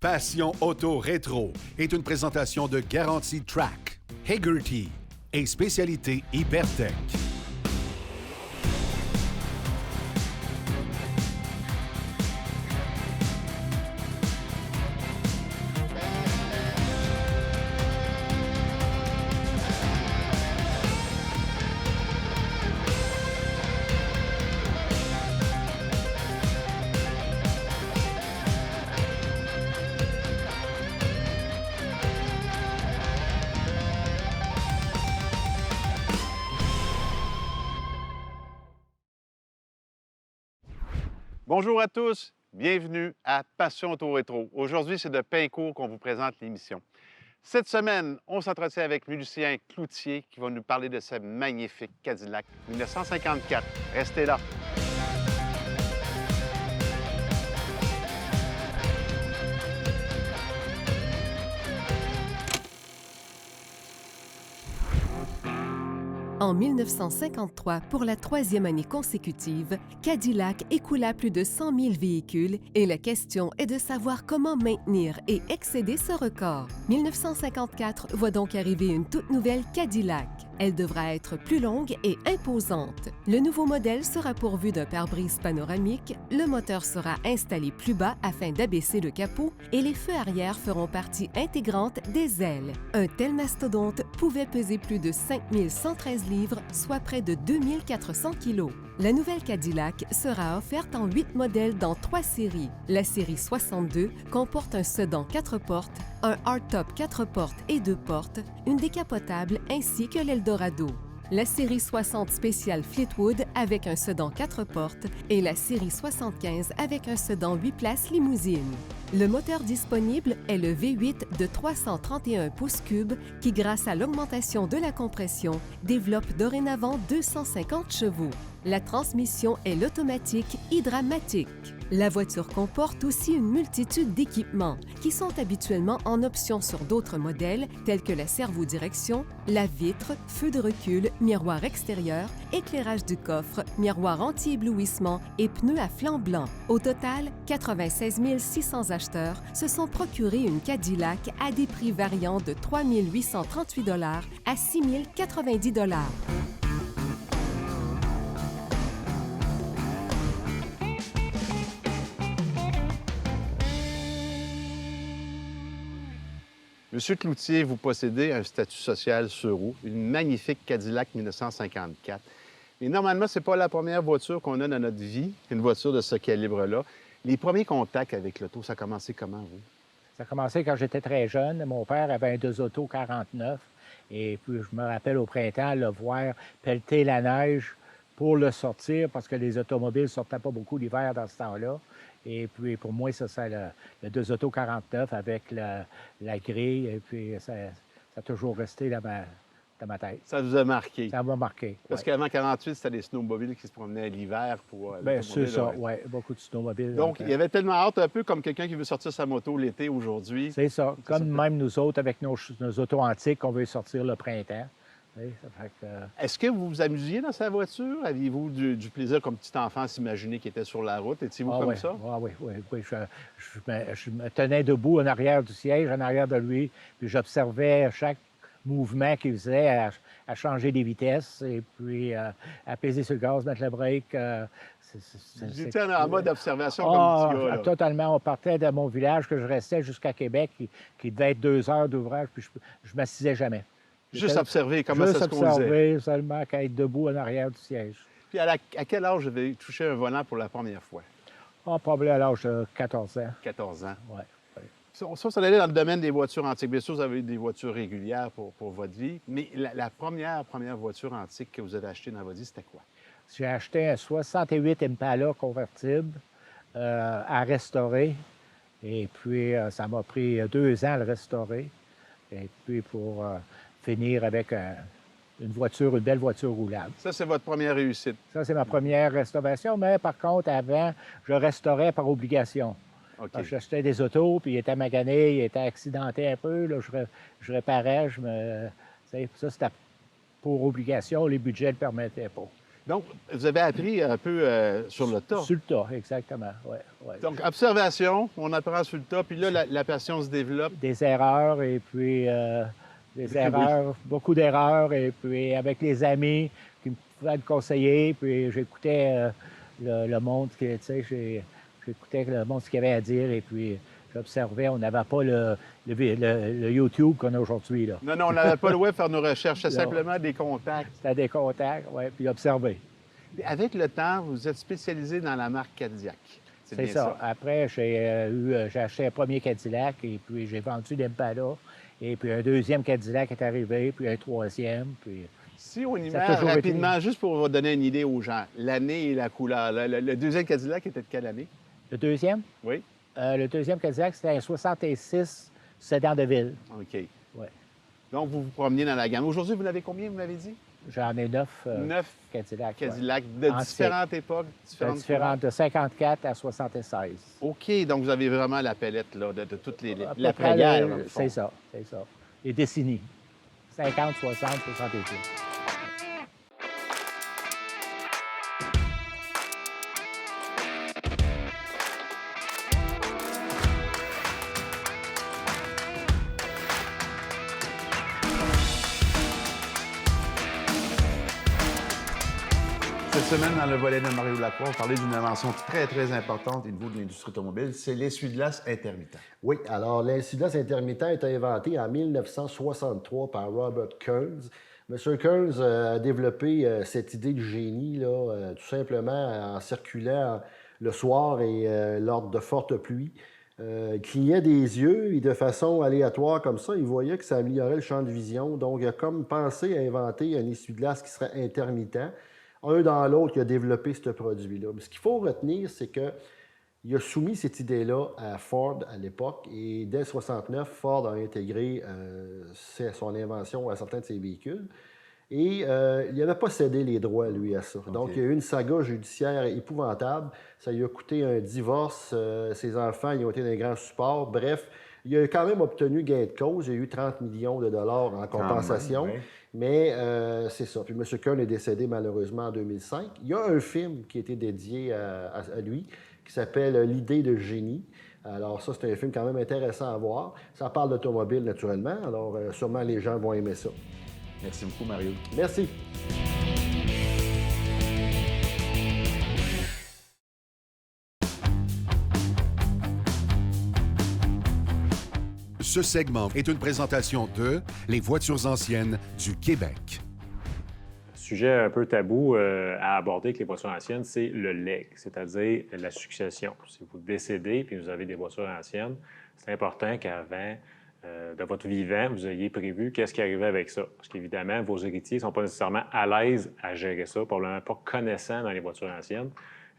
Passion Auto Rétro est une présentation de Garantie Track, Hagerty et Spécialité Hypertech. Bonjour à tous, bienvenue à Passion Auto Rétro. Aujourd'hui, c'est de Pincourt qu'on vous présente l'émission. Cette semaine, on s'entretient avec Lucien Cloutier qui va nous parler de ce magnifique Cadillac 1954. Restez là. En 1953, pour la troisième année consécutive, Cadillac écoula plus de 100 000 véhicules et la question est de savoir comment maintenir et excéder ce record. 1954 voit donc arriver une toute nouvelle Cadillac. Elle devra être plus longue et imposante. Le nouveau modèle sera pourvu d'un pare-brise panoramique, le moteur sera installé plus bas afin d'abaisser le capot et les feux arrière feront partie intégrante des ailes. Un tel mastodonte pouvait peser plus de 5 113 livres, soit près de 2 400 kilos. La nouvelle Cadillac sera offerte en 8 modèles dans 3 séries. La série 62 comporte un sedan 4 portes, un hardtop 4 portes et 2 portes, une décapotable ainsi que l'Eldorado. La série 60 spéciale Fleetwood avec un sedan 4 portes et la série 75 avec un sedan 8 places limousine. Le moteur disponible est le V8 de 331 pouces cubes qui, grâce à l'augmentation de la compression, développe dorénavant 250 chevaux. La transmission est l'automatique Hydramatic. La voiture comporte aussi une multitude d'équipements qui sont habituellement en option sur d'autres modèles tels que la servo-direction, la vitre, feu de recul, miroir extérieur, éclairage du coffre, miroir anti-éblouissement et pneus à flanc blanc. Au total, 96 600 acheteurs se sont procuré une Cadillac à des prix variant de 3 838 $ à 6 090 $. Monsieur Cloutier, vous possédez un statut social sur roue, une magnifique Cadillac 1954. Mais normalement, ce n'est pas la première voiture qu'on a dans notre vie, une voiture de ce calibre-là. Les premiers contacts avec l'auto, ça a commencé comment, vous? Ça a commencé quand j'étais très jeune. Mon père avait un 2 Auto 49. Et puis, je me rappelle au printemps, le voir pelleter la neige pour le sortir, parce que les automobiles ne sortaient pas beaucoup l'hiver dans ce temps-là. Et puis, pour moi, ça, c'est le 2 Auto 49 avec la grille. Et puis, ça a toujours resté dans ma tête. Ça vous a marqué? Ça m'a marqué. Parce qu'avant 48, c'était des snowmobiles qui se promenaient l'hiver pour... Bien, c'est ça, oui. Beaucoup de snowmobiles. Donc, il y avait tellement hâte, un peu comme quelqu'un qui veut sortir sa moto l'été aujourd'hui. C'est ça. Comme même nous autres, avec nos autos antiques, on veut sortir le printemps. Est-ce que vous vous amusiez dans sa voiture? Aviez-vous du plaisir comme petit enfant à s'imaginer qu'il était sur la route? Étiez-vous comme ça? Oui. Je me tenais debout en arrière du siège, en arrière de lui, puis j'observais chaque mouvement qu'il faisait à changer des vitesses et puis à peser sur le gaz, mettre le break. Vous étiez en mode observation comme petit gars, là. Totalement. On partait de mon village que je restais jusqu'à Québec, qui devait être 2 heures d'ouvrage, puis je m'assisais jamais. Juste observer comment ça se conduisait. Juste observer seulement qu'à être debout en arrière du siège. Puis à quel âge vous avez touché un volant pour la première fois? Probablement à l'âge de 14 ans. 14 ans. Oui. Ça allait dans le domaine des voitures antiques. Bien sûr, vous avez eu des voitures régulières pour votre vie, mais la première voiture antique que vous avez achetée dans votre vie, c'était quoi? J'ai acheté un 68 Impala convertible à restaurer. Et puis, ça m'a pris 2 ans à le restaurer. Et puis, pour finir avec une belle voiture roulable. Ça, c'est votre première réussite? Ça, c'est ma première restauration, mais par contre, avant, je restaurais par obligation. Okay. J'achetais des autos, puis ils étaient maganés, ils étaient accidentés un peu, là, je réparais, ça, c'était pour obligation, les budgets ne le permettaient pas. Donc, vous avez appris un peu sur le tas. Sur le tas, exactement, oui. Ouais. Donc, observation, on apprend sur le tas, puis là, la passion se développe. Des erreurs, et puis beaucoup d'erreurs, et puis avec les amis qui me pouvaient me conseiller, puis j'écoutais le monde, tu sais, j'écoutais le monde ce qu'il y avait à dire, et puis j'observais. On n'avait pas le YouTube qu'on a aujourd'hui, là. Non, on n'avait pas le web faire nos recherches, c'est simplement des contacts. C'était des contacts, oui, puis observer. Puis avec le temps, vous êtes spécialisé dans la marque Cadillac. C'est ça. Après, j'ai acheté un premier Cadillac, et puis j'ai vendu l'Impala, et puis un deuxième Cadillac est arrivé, puis un troisième, puis... Si on y met rapidement, juste pour vous donner une idée aux gens, l'année et la couleur, le deuxième Cadillac était de quelle année? Le deuxième? Oui. Le deuxième Cadillac, c'était un 66 sédan de ville. OK. Ouais. Donc, vous vous promeniez dans la gamme. Aujourd'hui, vous en avez combien, vous m'avez dit? J'en ai 9 Cadillac. Ouais. De différentes époques, différentes de 54 à 76. OK, donc vous avez vraiment la palette là, de toutes les l'après-guerre. C'est ça. Les décennies. 50, 60, 70. Cette semaine, dans le volet de Mario Lacroix, on parlait d'une invention très, très importante au niveau de l'industrie automobile, c'est l'essuie-glace intermittent. Oui, alors l'essuie-glace intermittent a été inventé en 1963 par Robert Kearns. M. Kearns a développé cette idée de génie, là, tout simplement en circulant le soir et lors de fortes pluies. Il clignait des yeux et de façon aléatoire comme ça, il voyait que ça améliorait le champ de vision. Donc, il a comme pensé à inventer un essuie-glace qui serait intermittent. Un dans l'autre, il a développé ce produit-là. Mais ce qu'il faut retenir, c'est qu'il a soumis cette idée-là à Ford à l'époque et dès 1969, Ford a intégré son invention à certains de ses véhicules. Et il n'avait pas cédé les droits, lui, à ça. Okay. Donc, il y a eu une saga judiciaire épouvantable. Ça lui a coûté un divorce. Ses enfants, ils ont été d'un grand support. Bref, il a quand même obtenu gain de cause. Il y a eu 30 millions de dollars en compensation. Même, oui. Mais c'est ça. Puis M. Kearns est décédé malheureusement en 2005. Il y a un film qui a été dédié à lui qui s'appelle « L'idée de génie ». Alors ça, c'est un film quand même intéressant à voir. Ça parle d'automobile, naturellement. Alors sûrement les gens vont aimer ça. Merci beaucoup, Mario. Merci. Ce segment est une présentation de Les voitures anciennes du Québec. Sujet un peu tabou à aborder avec les voitures anciennes, c'est le leg, c'est-à-dire la succession. Si vous décédez et vous avez des voitures anciennes, c'est important qu'avant de votre vivant, vous ayez prévu qu'est-ce qui arrivait avec ça. Parce qu'évidemment, vos héritiers ne sont pas nécessairement à l'aise à gérer ça, probablement pas connaissants dans les voitures anciennes,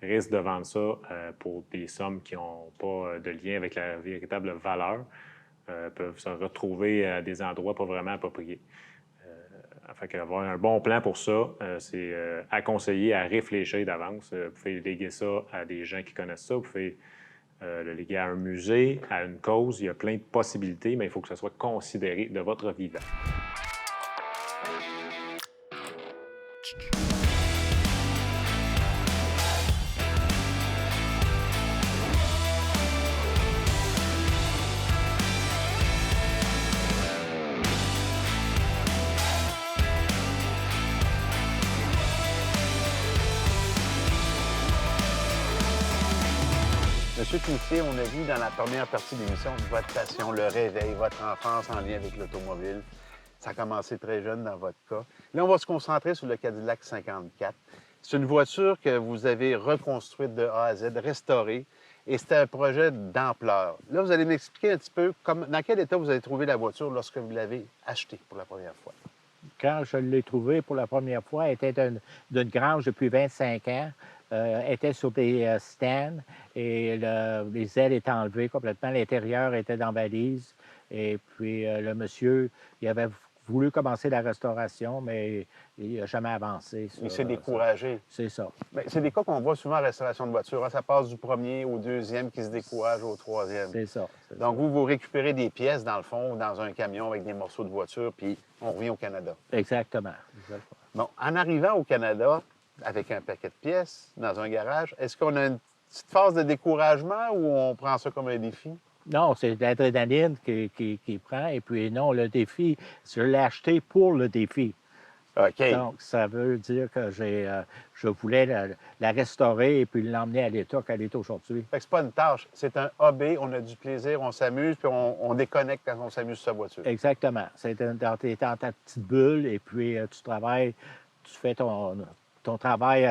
risquent de vendre ça pour des sommes qui n'ont pas de lien avec la véritable valeur, peuvent se retrouver à des endroits pas vraiment appropriés. Fait qu'avoir un bon plan pour ça, c'est à conseiller, à réfléchir d'avance. Vous pouvez léguer ça à des gens qui connaissent ça. Vous pouvez le léguer à un musée, à une cause. Il y a plein de possibilités, mais il faut que ça soit considéré de votre vivant. Monsieur Cloutier, on a vu dans la première partie de l'émission votre passion, le réveil, votre enfance en lien avec l'automobile. Ça a commencé très jeune dans votre cas. Là, on va se concentrer sur le Cadillac 54. C'est une voiture que vous avez reconstruite de A à Z, restaurée, et c'était un projet d'ampleur. Là, vous allez m'expliquer un petit peu dans quel état vous avez trouvé la voiture lorsque vous l'avez achetée pour la première fois. Quand je l'ai trouvée pour la première fois, elle était d'une grange depuis 25 ans. Était sur des stands et les ailes étaient enlevées complètement. L'intérieur était dans la valise. Et puis, le monsieur, il avait voulu commencer la restauration, mais il n'a jamais avancé. Il s'est découragé. C'est ça. Bien, c'est des cas qu'on voit souvent en restauration de voiture. Ça passe du premier au deuxième qui se décourage au troisième. C'est ça. Donc, vous récupérez des pièces, dans le fond, dans un camion avec des morceaux de voiture, puis on revient au Canada. Exactement. Bon, en arrivant au Canada, avec un paquet de pièces dans un garage. Est-ce qu'on a une petite phase de découragement ou on prend ça comme un défi? Non, c'est l'adrénaline qui prend. Et puis non, le défi, je l'ai acheté pour le défi. OK. Donc, ça veut dire que je voulais la restaurer et puis l'emmener à l'état qu'elle est aujourd'hui. Fait que c'est pas une tâche, c'est un hobby, on a du plaisir, on s'amuse, puis on déconnecte quand on s'amuse sur sa voiture. Exactement. C'est dans ta petite bulle et puis tu travailles, tu fais ton travail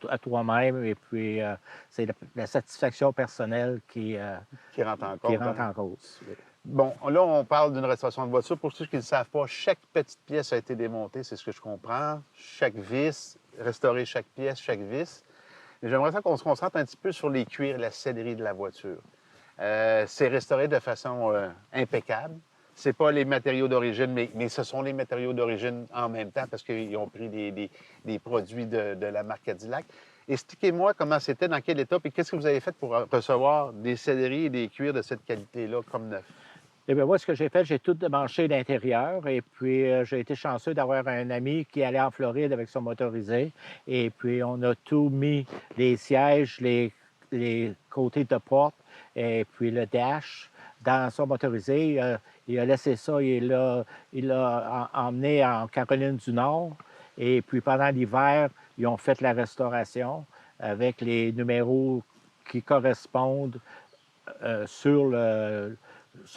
à toi-même et puis c'est la satisfaction personnelle qui rentre en cause. Qui rentre en cause. Oui. Bon, là, on parle d'une restauration de voiture. Pour ceux qui ne le savent pas, chaque petite pièce a été démontée, c'est ce que je comprends. Chaque vis, restaurer chaque pièce, chaque vis. Mais j'aimerais ça qu'on se concentre un petit peu sur les cuirs et la sellerie de la voiture. C'est restauré de façon impeccable. C'est pas les matériaux d'origine, mais ce sont les matériaux d'origine en même temps parce qu'ils ont pris des produits de la marque Cadillac. Expliquez-moi comment c'était, dans quelle étape et qu'est-ce que vous avez fait pour recevoir des selleries et des cuirs de cette qualité-là comme neuf? Eh bien, moi, ce que j'ai fait, j'ai tout démanché l'intérieur et puis j'ai été chanceux d'avoir un ami qui allait en Floride avec son motorisé. Et puis, on a tout mis, les sièges, les côtés de porte et puis le dash dans son motorisé. Il a laissé ça, il l'a emmené en Caroline du Nord. Et puis, pendant l'hiver, ils ont fait la restauration avec les numéros qui correspondent sur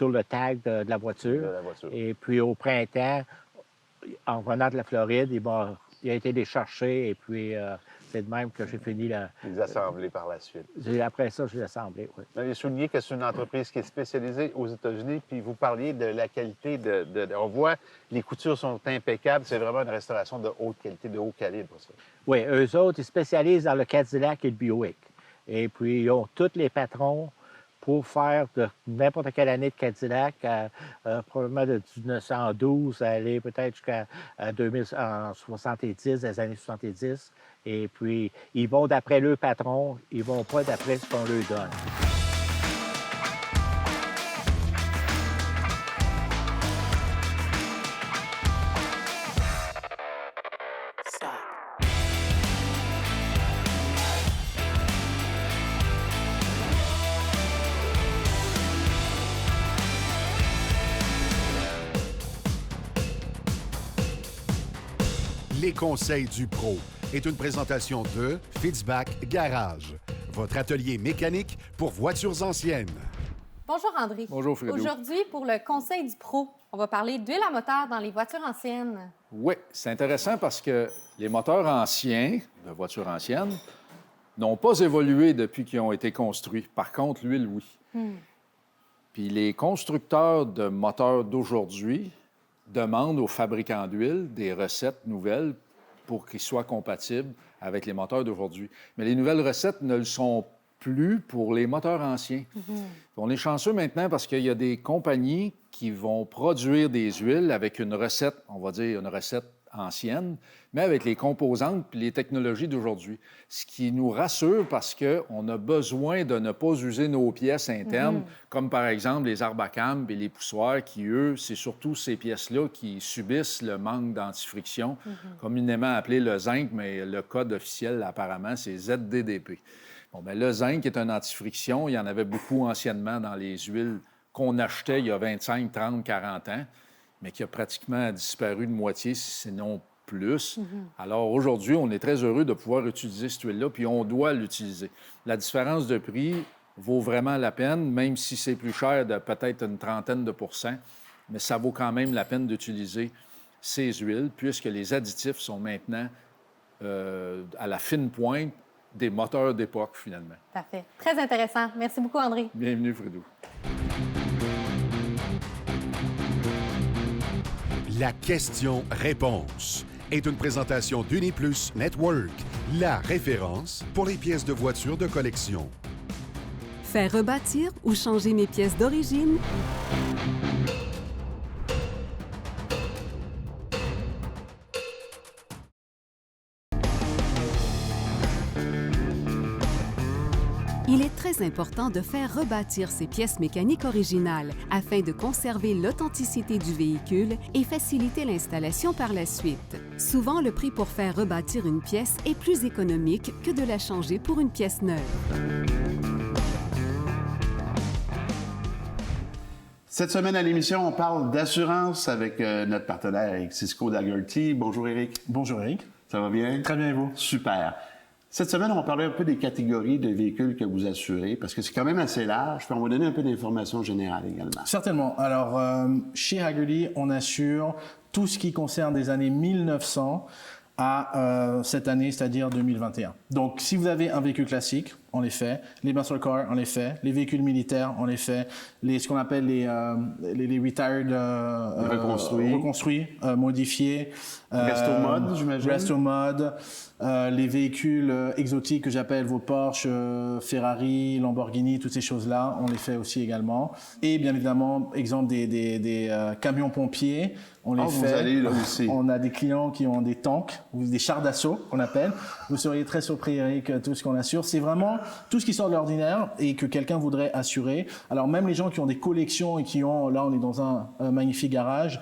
le tag de la voiture. Et puis, au printemps, en revenant de la Floride, il a été les chercher et puis c'est de même que j'ai fini les assembler par la suite. Après ça, je l'ai assemblé, oui. Vous avez souligné que c'est une entreprise qui est spécialisée aux États-Unis, puis vous parliez de la qualité on voit, les coutures sont impeccables. C'est vraiment une restauration de haute qualité, de haut calibre, ça. Oui, eux autres, ils spécialisent dans le Cadillac et le Buick. Et puis, ils ont tous les patrons pour faire de n'importe quelle année de Cadillac, probablement de 1912 à aller peut-être jusqu'à 2070, les années 70. Et puis, ils vont d'après leur patron, ils vont pas d'après ce qu'on leur donne. Les conseils du pro est une présentation de Fitzbach Garage, votre atelier mécanique pour voitures anciennes. Bonjour André. Bonjour Frédéric. Aujourd'hui, pour le conseil du pro, on va parler d'huile à moteur dans les voitures anciennes. Oui, c'est intéressant parce que les moteurs anciens, de voitures anciennes, n'ont pas évolué depuis qu'ils ont été construits. Par contre, l'huile, oui. Puis les constructeurs de moteurs d'aujourd'hui demandent aux fabricants d'huile des recettes nouvelles pour qu'ils soient compatibles avec les moteurs d'aujourd'hui. Mais les nouvelles recettes ne le sont plus pour les moteurs anciens. On est chanceux maintenant parce qu'il y a des compagnies qui vont produire des huiles avec une recette, on va dire une recette ancienne, mais avec les composantes et les technologies d'aujourd'hui. Ce qui nous rassure parce qu'on a besoin de ne pas user nos pièces internes, comme par exemple les arbacams et les poussoirs qui, eux, c'est surtout ces pièces-là qui subissent le manque d'antifriction, communément appelé le zinc, mais le code officiel, apparemment, c'est ZDDP. Bon, bien, le zinc est un antifriction. Il y en avait beaucoup anciennement dans les huiles qu'on achetait il y a 25, 30, 40 ans, mais qui a pratiquement disparu de moitié, sinon plus. Alors aujourd'hui, on est très heureux de pouvoir utiliser cette huile-là, puis on doit l'utiliser. La différence de prix vaut vraiment la peine, même si c'est plus cher de peut-être une trentaine de %, mais ça vaut quand même la peine d'utiliser ces huiles, puisque les additifs sont maintenant à la fine pointe des moteurs d'époque, finalement. Parfait. Très intéressant. Merci beaucoup, André. Bienvenue, Frédou. La question-réponse est une présentation d'Uniplus Network, la référence pour les pièces de voitures de collection. Faire rebâtir ou changer mes pièces d'origine? Il est très très important de faire rebâtir ses pièces mécaniques originales afin de conserver l'authenticité du véhicule et faciliter l'installation par la suite. Souvent, le prix pour faire rebâtir une pièce est plus économique que de la changer pour une pièce neuve. Cette semaine à l'émission, on parle d'assurance avec notre partenaire Eric Cisco d'Hagerty. Bonjour Eric. Bonjour Eric. Ça va bien? Très bien et vous? Super. Cette semaine, on va parler un peu des catégories de véhicules que vous assurez, parce que c'est quand même assez large, puis on va donner un peu d'informations générales également. Certainement. Alors, chez Hagerty, on assure tout ce qui concerne des années 1900 à cette année, c'est-à-dire 2021. Donc, si vous avez un véhicule classique, on les fait. Les muscle cars, on les fait. Les véhicules militaires, on les fait. Ce qu'on appelle les retired... reconstruits, modifiés. Resto mode, j'imagine. Resto mode. Les véhicules exotiques que j'appelle vos Porsche, Ferrari, Lamborghini, toutes ces choses-là, on les fait aussi également. Et bien évidemment, exemple des camions pompiers, on les fait. Vous allez là aussi. On a des clients qui ont des tanks, ou des chars d'assaut qu'on appelle. Vous seriez très surpris, Eric, tout ce qu'on assure. C'est vraiment tout ce qui sort de l'ordinaire et que quelqu'un voudrait assurer. Alors même les gens qui ont des collections et qui ont, là on est dans un magnifique garage,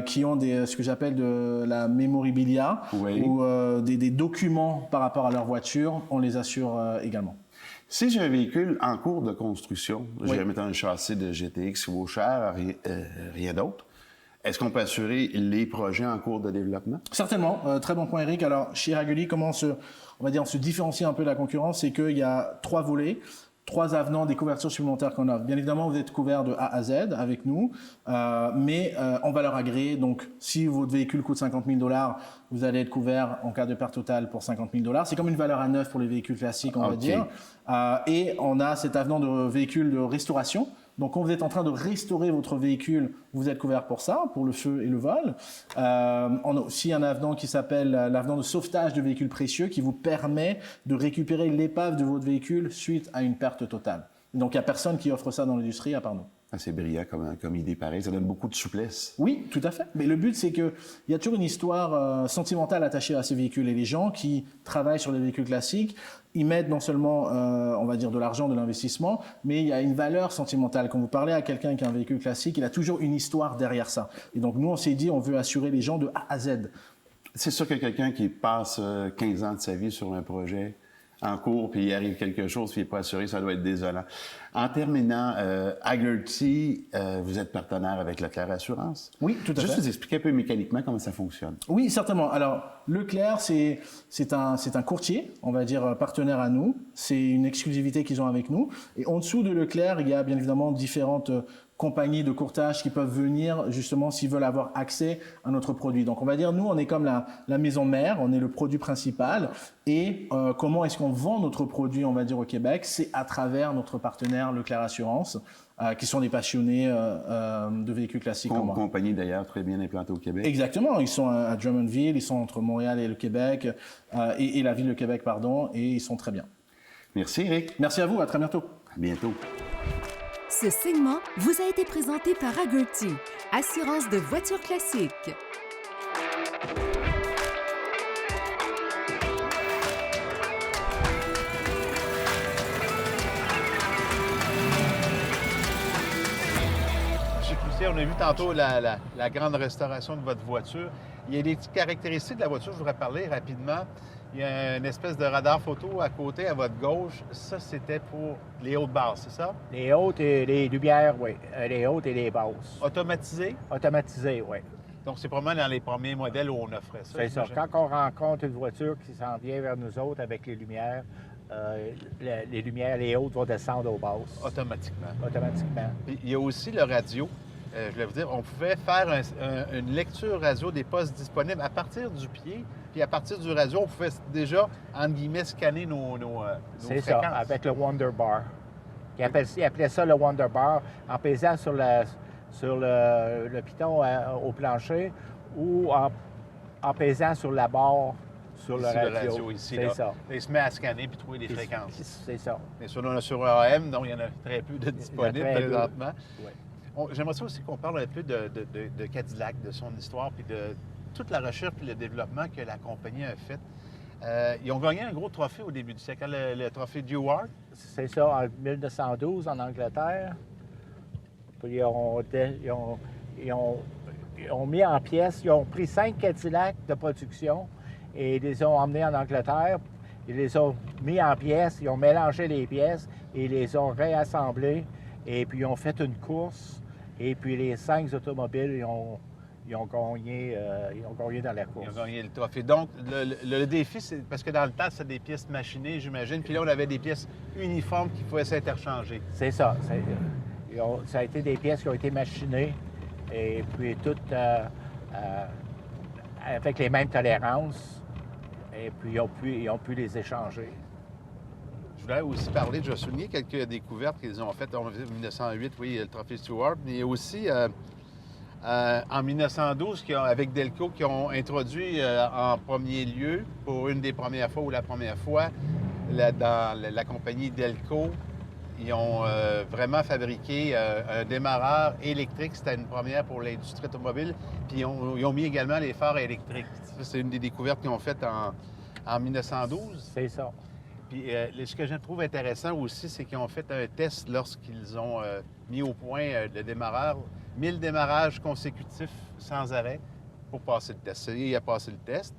qui ont ce que j'appelle de la mémorabilia, oui, ou des documents par rapport à leur voiture, on les assure également. Si j'ai un véhicule en cours de construction, Oui. je vais mettre un châssis de GTX qui vaut cher, rien d'autre, est-ce qu'on peut assurer les projets en cours de développement? Certainement. Très bon point, Eric. Alors, chez Hagerty, comment on se différencie un peu de la concurrence, c'est qu'il y a 3 volets, 3 avenants des couvertures supplémentaires qu'on offre. Bien évidemment, vous êtes couvert de A à Z avec nous, mais en valeur agréée. Donc, si votre véhicule coûte 50 000 $, vous allez être couvert en cas de perte totale pour 50 000 $. C'est comme une valeur à neuf pour les véhicules classiques, on va dire. Et on a cet avenant de véhicules de restauration. Donc, quand vous êtes en train de restaurer votre véhicule, vous êtes couvert pour ça, pour le feu et le vol. On a aussi un avenant qui s'appelle l'avenant de sauvetage de véhicules précieux qui vous permet de récupérer l'épave de votre véhicule suite à une perte totale. Donc, il n'y a personne qui offre ça dans l'industrie à part nous. C'est brillant comme idée pareil, ça donne beaucoup de souplesse. Oui, tout à fait. Mais le but, c'est qu'il y a toujours une histoire sentimentale attachée à ces véhicules. Et les gens qui travaillent sur les véhicules classiques, ils mettent non seulement, on va dire, de l'argent, de l'investissement, mais il y a une valeur sentimentale. Quand vous parlez à quelqu'un qui a un véhicule classique, il a toujours une histoire derrière ça. Et donc, nous, on s'est dit, on veut assurer les gens de A à Z. C'est sûr que quelqu'un qui passe 15 ans de sa vie sur un projet en cours, puis il arrive quelque chose, puis il n'est pas assuré, ça doit être désolant. En terminant, Hagerty, vous êtes partenaire avec Leclerc Assurance. Oui, tout à fait. Juste vous expliquer un peu mécaniquement comment ça fonctionne. Oui, certainement. Alors, Leclerc, c'est un courtier, on va dire partenaire à nous. C'est une exclusivité qu'ils ont avec nous. Et en dessous de Leclerc, il y a bien évidemment différentes compagnies de courtage qui peuvent venir justement s'ils veulent avoir accès à notre produit. Donc on va dire, nous, on est comme la maison mère, on est le produit principal. Et comment est-ce qu'on vend notre produit, on va dire, au Québec? C'est à travers notre partenaire Leclerc Assurance, qui sont des passionnés de véhicules classiques comme moi. Compagnie d'ailleurs très bien implantée au Québec. Exactement, ils sont à Drummondville, ils sont entre Montréal et le Québec, et la ville de Québec, pardon, et ils sont très bien. Merci Eric. Merci à vous, à très bientôt. À bientôt. Ce segment vous a été présenté par Hagerty, assurance de voitures classiques. Monsieur Cloutier, on a vu tantôt la grande restauration de votre voiture. Il y a des petites caractéristiques de la voiture, je voudrais parler rapidement. Il y a une espèce de radar photo à côté, à votre gauche. Ça, c'était pour les hautes basses, c'est ça? Les hautes et les lumières, oui. Les hautes et les basses. Automatisé? Automatisé, oui. Donc, c'est probablement dans les premiers modèles où on offrait ça. C'est ça. Quand on rencontre une voiture qui s'en vient vers nous autres avec les lumières, les hautes vont descendre aux basses. Automatiquement. Automatiquement. Puis, il y a aussi le radio. Je voulais vous dire, on pouvait faire une lecture radio des postes disponibles à partir du pied, puis à partir du radio, on pouvait déjà, entre guillemets, scanner nos c'est fréquences. Ça, avec le Wonder Bar. Ils appelaient ça le Wonder Bar, en pesant sur le piton au plancher ou en pesant sur la barre sur ici, le radio. Ici, c'est là. ça. Il se met à scanner puis trouver les fréquences. C'est ça. Mais sur AM, donc il y en a très peu de disponibles présentement. Ouais. J'aimerais ça aussi qu'on parle un peu de Cadillac, de son histoire, puis de toute la recherche et le développement que la compagnie a fait. Ils ont gagné un gros trophée au début du siècle, le trophée Dewar. C'est ça, en 1912, en Angleterre. Puis ils ont mis en pièces, ils ont pris 5 Cadillacs de production et ils les ont emmenés en Angleterre. Ils les ont mis en pièces, ils ont mélangé les pièces et ils les ont réassemblés. Et puis ils ont fait une course. Et puis les 5 automobiles, ils ont gagné dans la course. Ils ont gagné le trophée. Donc, le défi, c'est parce que dans le temps, c'était des pièces machinées, j'imagine. Puis là, on avait des pièces uniformes qui pouvaient s'interchanger. C'est ça. Ça a été des pièces qui ont été machinées et puis toutes avec les mêmes tolérances. Et puis ils ont pu les échanger. Je voulais aussi parler, je vais souligner quelques découvertes qu'ils ont faites. En 1908, oui, le trophée Stewart, mais aussi en 1912, avec Delco, qui ont introduit en premier lieu, pour une des premières fois ou la première fois, dans la compagnie Delco, ils ont vraiment fabriqué un démarreur électrique. C'était une première pour l'industrie automobile. Puis ils ont mis également les phares électriques. Ça, c'est une des découvertes qu'ils ont faites en 1912. C'est ça. Puis ce que je trouve intéressant aussi, c'est qu'ils ont fait un test lorsqu'ils ont mis au point le démarreur. 1000 démarrages consécutifs sans arrêt pour passer le test. Il a passé le test.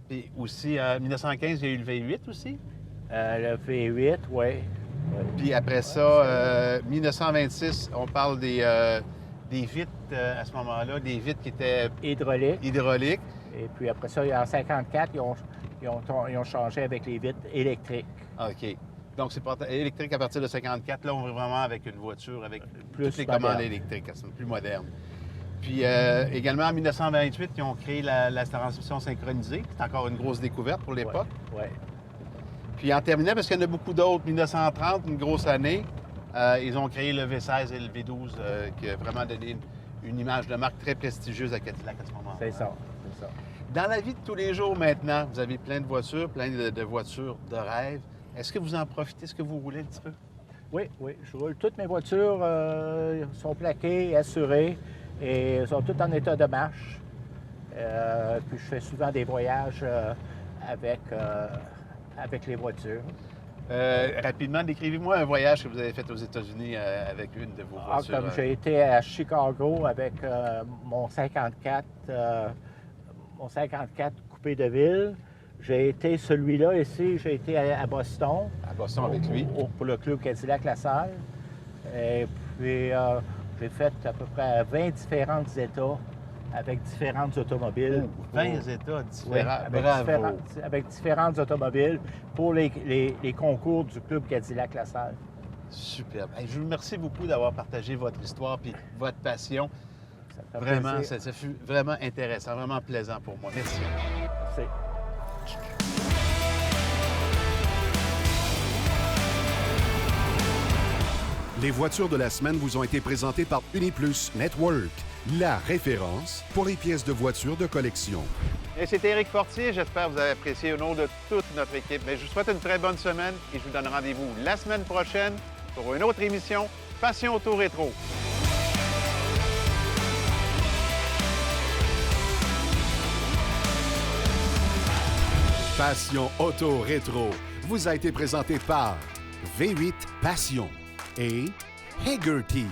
Puis aussi, en 1915, il y a eu le V8 aussi. Le V8, oui. Puis après ça, 1926, on parle des vitres à ce moment-là, des vitres qui étaient hydrauliques. Et puis après ça, en 1954, ils ont changé avec les vitres électriques. OK. Donc, c'est électrique à partir de 1954. Là, on va vraiment avec une voiture avec toutes les moderne. commandes électriques, c'est plus moderne. Puis également, en 1928, ils ont créé la transmission synchronisée. C'est encore une grosse découverte pour l'époque. Oui. Puis en terminant, parce qu'il y en a beaucoup d'autres, 1930, une grosse année, ils ont créé le V16 et le V12 qui a vraiment donné une image de marque très prestigieuse à Cadillac à ce moment-là. C'est ça. Dans la vie de tous les jours maintenant, vous avez plein de voitures, plein de voitures de rêve. Est-ce que vous en profitez? Est-ce que vous roulez un petit peu? Oui. Je roule. Toutes mes voitures sont plaquées, assurées et sont toutes en état de marche. Puis je fais souvent des voyages avec les voitures. Rapidement, décrivez-moi un voyage que vous avez fait aux États-Unis avec une de vos voitures. Comme j'ai été à Chicago avec mon 54 coupé de ville. J'ai été celui-là ici, j'ai été à Boston. À Boston avec lui. Pour le club Cadillac La Salle. Et puis j'ai fait à peu près 20 différents États avec différentes automobiles. 20 États différents. Oui, avec différentes automobiles pour les concours du club Cadillac La Salle. Superbe. Je vous remercie beaucoup d'avoir partagé votre histoire et votre passion. Vraiment, ça fut vraiment intéressant, vraiment plaisant pour moi. Merci. Merci. Les voitures de la semaine vous ont été présentées par Uniplus Network, la référence pour les pièces de voitures de collection. Et c'est Éric Fortier. J'espère que vous avez apprécié au nom de toute notre équipe. Mais je vous souhaite une très bonne semaine et je vous donne rendez-vous la semaine prochaine pour une autre émission Passion Auto Rétro. Passion Auto Rétro vous a été présenté par V8 Passion et Hagerty.